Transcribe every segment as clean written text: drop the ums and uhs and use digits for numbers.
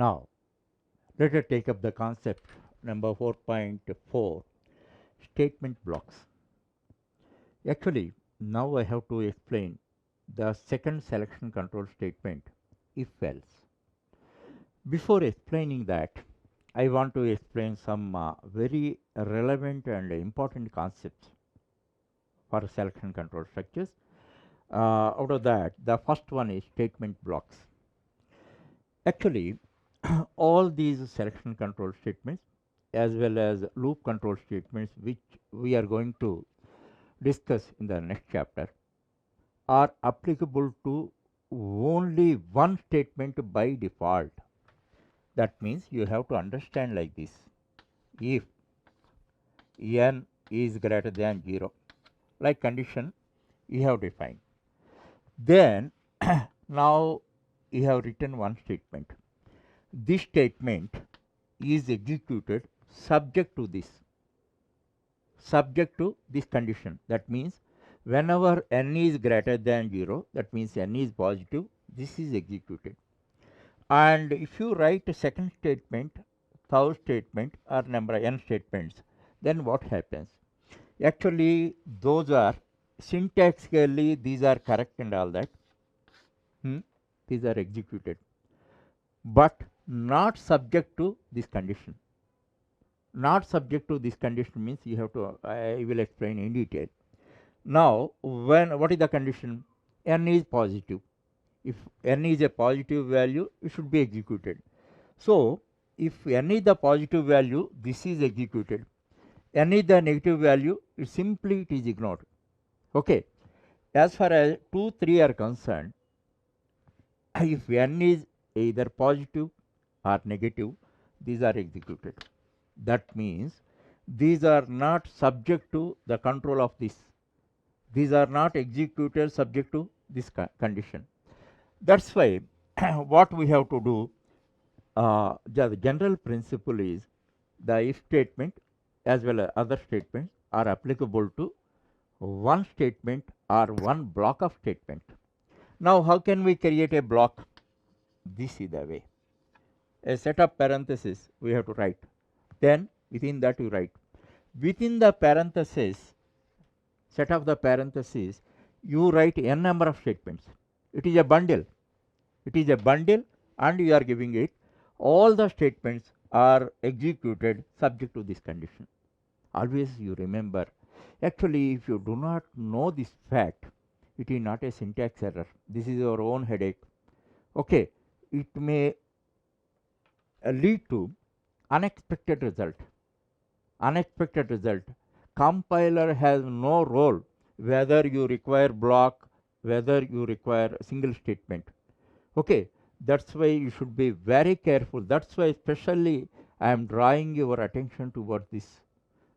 Now, let us take up the concept number 4.4, statement blocks. Actually, now I have to explain the second selection control statement, if else. Before explaining that, I want to explain some very relevant and important concepts for selection control structures. Out of that, the first one is statement blocks. Actually, all these selection control statements as well as loop control statements, which we are going to discuss in the next chapter, are applicable to only one statement by default. That means you have to understand like this: if n is greater than 0, like condition you have defined, then now you have written one statement. This statement is executed subject to this condition. That means whenever n is greater than 0, that means n is positive, this is executed. And if you write a second statement, third statement, or number n statements, then what happens? Actually, those are syntactically, these are correct and all that. These are executed, but not subject to this condition. Not subject to this condition means you have to, I will explain in detail. Now, what is the condition? N is positive. If n is a positive value, it should be executed. So, if n is the positive value, this is executed. N is the negative value, it is ignored. Okay. As far as 2, 3 are concerned, if n is either positive or negative, these are executed. That means these are not subject to the control of this. These are not executed subject to this condition. That's why what we have to do, the general principle is the if statement as well as other statements are applicable to one statement or one block of statement. Now, how can we create a block? This is the way. A set of parentheses we have to write. Then within that you write. Within the parentheses, set of the parentheses, you write n number of statements. It is a bundle. It is a bundle, and you are giving it. All the statements are executed subject to this condition. Always you remember. Actually, if you do not know this fact, it is not a syntax error. This is your own headache. Okay, it may lead to unexpected result. Unexpected result. Compiler has no role whether you require block, whether you require a single statement. Okay, that's why you should be very careful. That's why especially I am drawing your attention towards this,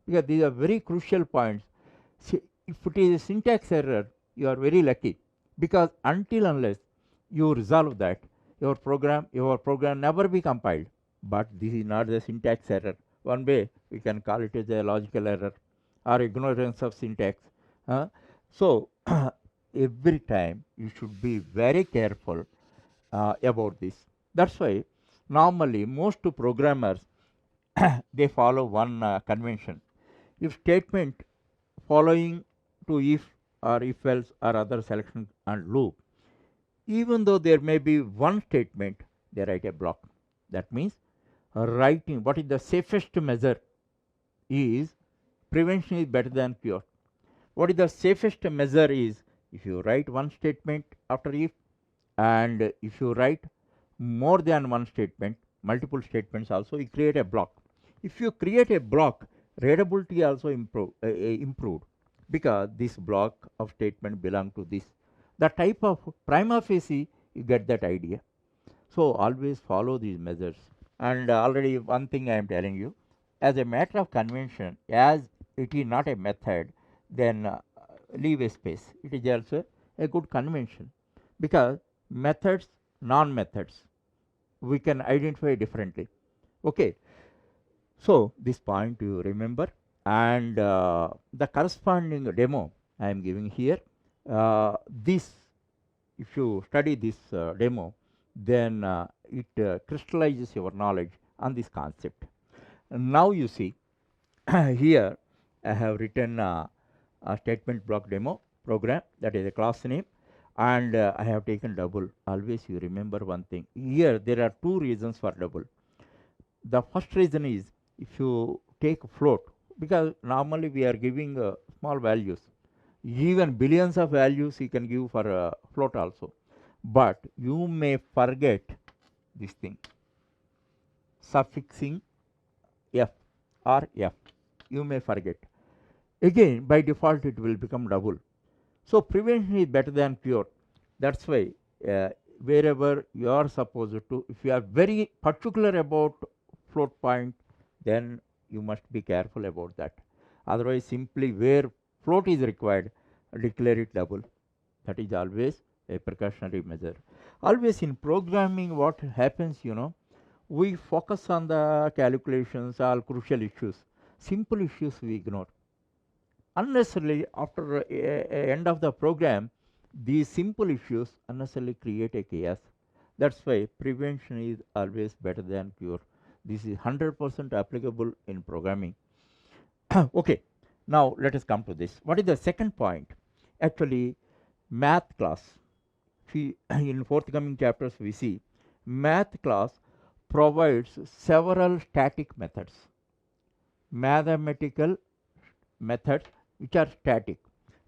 because these are very crucial points. See, if it is a syntax error, you are very lucky, because until unless you resolve that, your program never be compiled. But this is not the syntax error. One way we can call it as a logical error or ignorance of syntax. So every time you should be very careful about this. That's why normally most programmers they follow one convention. If statement following to if or if else or other selection and loop, even though there may be one statement, they write a block. That means writing what is the safest measure is prevention is better than cure. What is the safest measure is if you write one statement after if, and if you write more than one statement, multiple statements also, you create a block. If you create a block, readability also improved, because this block of statement belong to this. The type of prima facie, you get that idea. So always follow these measures. And already one thing I am telling you, as a matter of convention, as it is not a method, then leave a space. It is also a good convention, because methods, non-methods, we can identify differently. Okay. So this point you remember, and the corresponding demo I am giving here. This, if you study this demo, then it crystallizes your knowledge on this concept. Now you see here I have written a statement block demo program, that is a class name, and I have taken double. Always you remember one thing. Here there are two reasons for double. The first reason is if you take float, because normally we are giving small values, even billions of values you can give for float also, but you may forget this thing, suffixing f or f, you may forget. Again, by default it will become double. So prevention is better than cure. That's why wherever you are supposed to, if you are very particular about float point, then you must be careful about that. Otherwise, simply where float is required, declare it double. That is always a precautionary measure. Always in programming, what happens, we focus on the calculations, all crucial issues. Simple issues we ignore. Unnecessarily, after end of the program, these simple issues unnecessarily create a chaos. That's why prevention is always better than cure. This is 100% applicable in programming. Okay, now let us come to this. What is the second point? Actually, math class. In forthcoming chapters we see math class provides several static methods, mathematical methods which are static.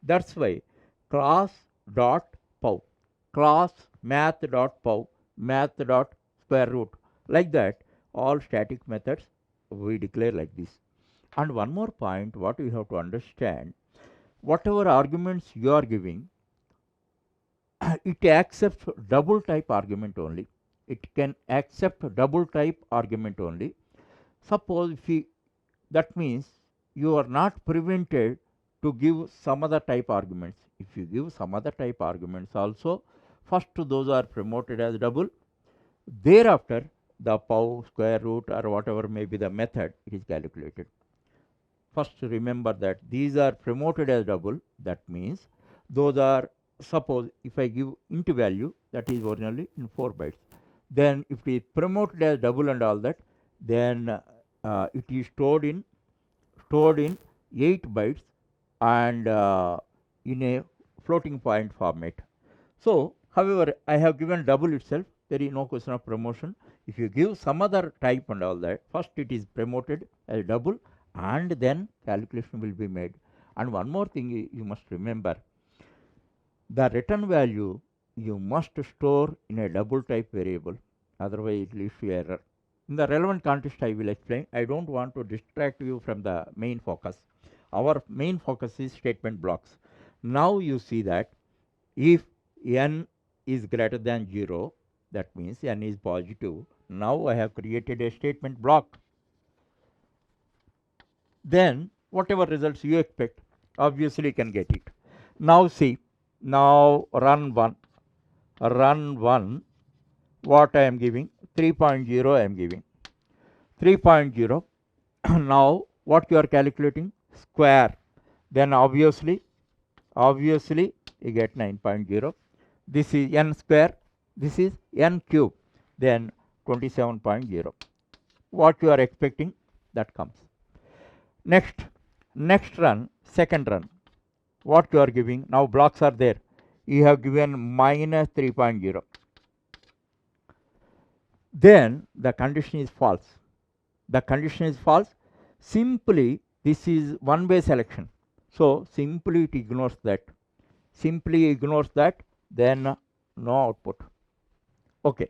That's why class dot pow, class math dot pow, math dot square root, like that, all static methods we declare like this. And one more point what we have to understand, whatever arguments you are giving, it accepts double type argument only. It can accept double type argument only. Suppose if we, that means you are not prevented to give some other type arguments. If you give some other type arguments also, first those are promoted as double. Thereafter, the pow, square root, or whatever may be the method, it is calculated. First remember that these are promoted as double. That means those are, suppose if I give int value, that is originally in 4 bytes. Then if it is promoted as double and all that, then it is stored in 8 bytes and in a floating point format. So, however, I have given double itself, there is no question of promotion. If you give some other type and all that, first it is promoted as double and then calculation will be made. And one more thing you must remember, the return value you must store in a double type variable, otherwise it leads to error. In the relevant context I will explain. I don't want to distract you from the main focus. Our main focus is statement blocks. Now you see that if n is greater than 0, that means n is positive. Now I have created a statement block. Then whatever results you expect, obviously you can get it. Now see, now run 1, what I am giving, 3.0 I am giving, 3.0. Now what you are calculating, square, then obviously you get 9.0. This is n square, this is n cube, then 27.0. What you are expecting, that comes. Next run, second run, what you are giving, now blocks are there, you have given minus 3.0. Then the condition is false. The condition is false. Simply this is one way selection. So simply it ignores that. Then no output. Okay.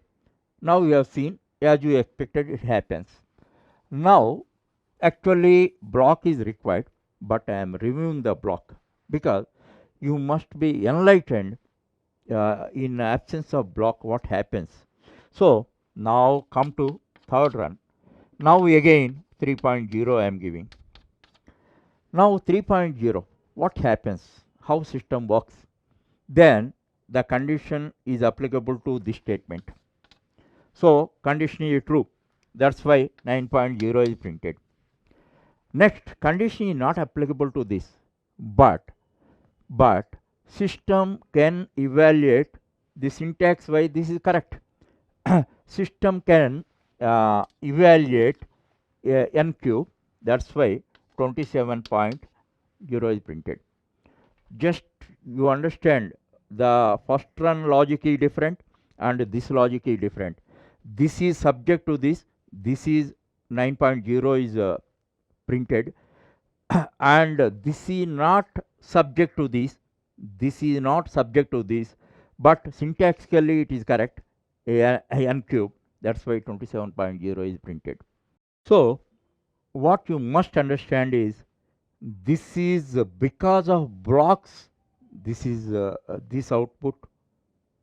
Now you have seen, as you expected, it happens. Now actually block is required, but I am removing the block because you must be enlightened in absence of block what happens. So now come to third run. Now again 3.0 I am giving. Now 3.0, what happens? How system works? Then the condition is applicable to this statement. So condition is true. That's why 9.0 is printed. Next, condition is not applicable to this, but system can evaluate the syntax why this is correct. system can evaluate n cube. That's why 27.0 is printed. Just you understand, the first run logic is different and this logic is different. This is subject to this. This is 9.0 is printed, and this is not subject to this. This is not subject to this, but syntactically it is correct. N cube. That's why 27.0 is printed. So what you must understand is, this is because of blocks. This is this output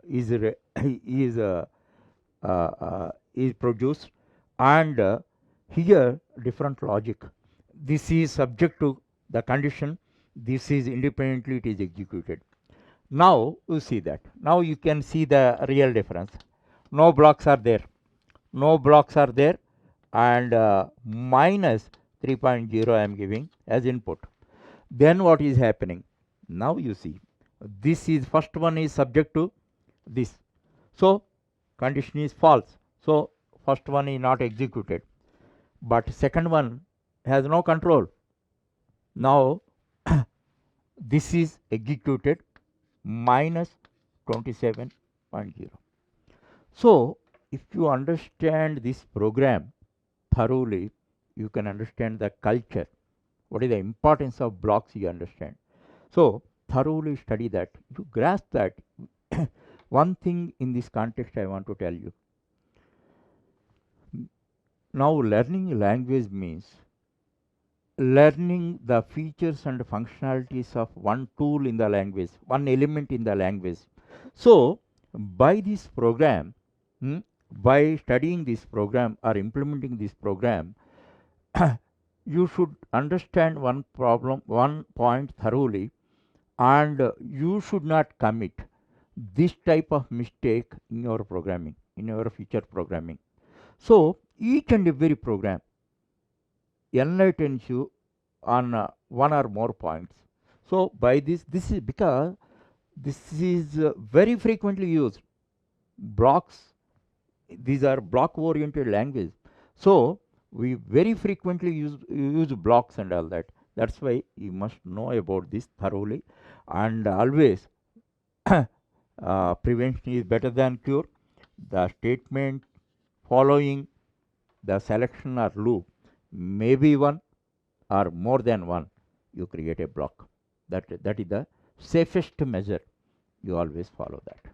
is is is produced, and here different logic. This is subject to the condition. This is independently it is executed. Now you see that. Now you can see the real difference. No blocks are there. No blocks are there, and minus 3.0 I am giving as input. Then what is happening? Now you see, this is first one is subject to this. So condition is false. So first one is not executed. But second one has no control. Now this is executed minus 27.0. So if you understand this program thoroughly, you can understand the culture. What is the importance of blocks, you understand. So thoroughly study that, you grasp that. One thing in this context I want to tell you. Now learning language means learning the features and functionalities of one tool in the language, one element in the language. So by this program, by studying this program or implementing this program, you should understand one point thoroughly, and you should not commit this type of mistake in your programming, in your future programming. So each and every program enlightens you on one or more points. So by this is because this is very frequently used. Blocks, these are block oriented language. So we very frequently use blocks and all that. That's why you must know about this thoroughly, and always prevention is better than cure. The statement following the selection or loop may be one or more than one. You create a block. That is the safest measure. You always follow that.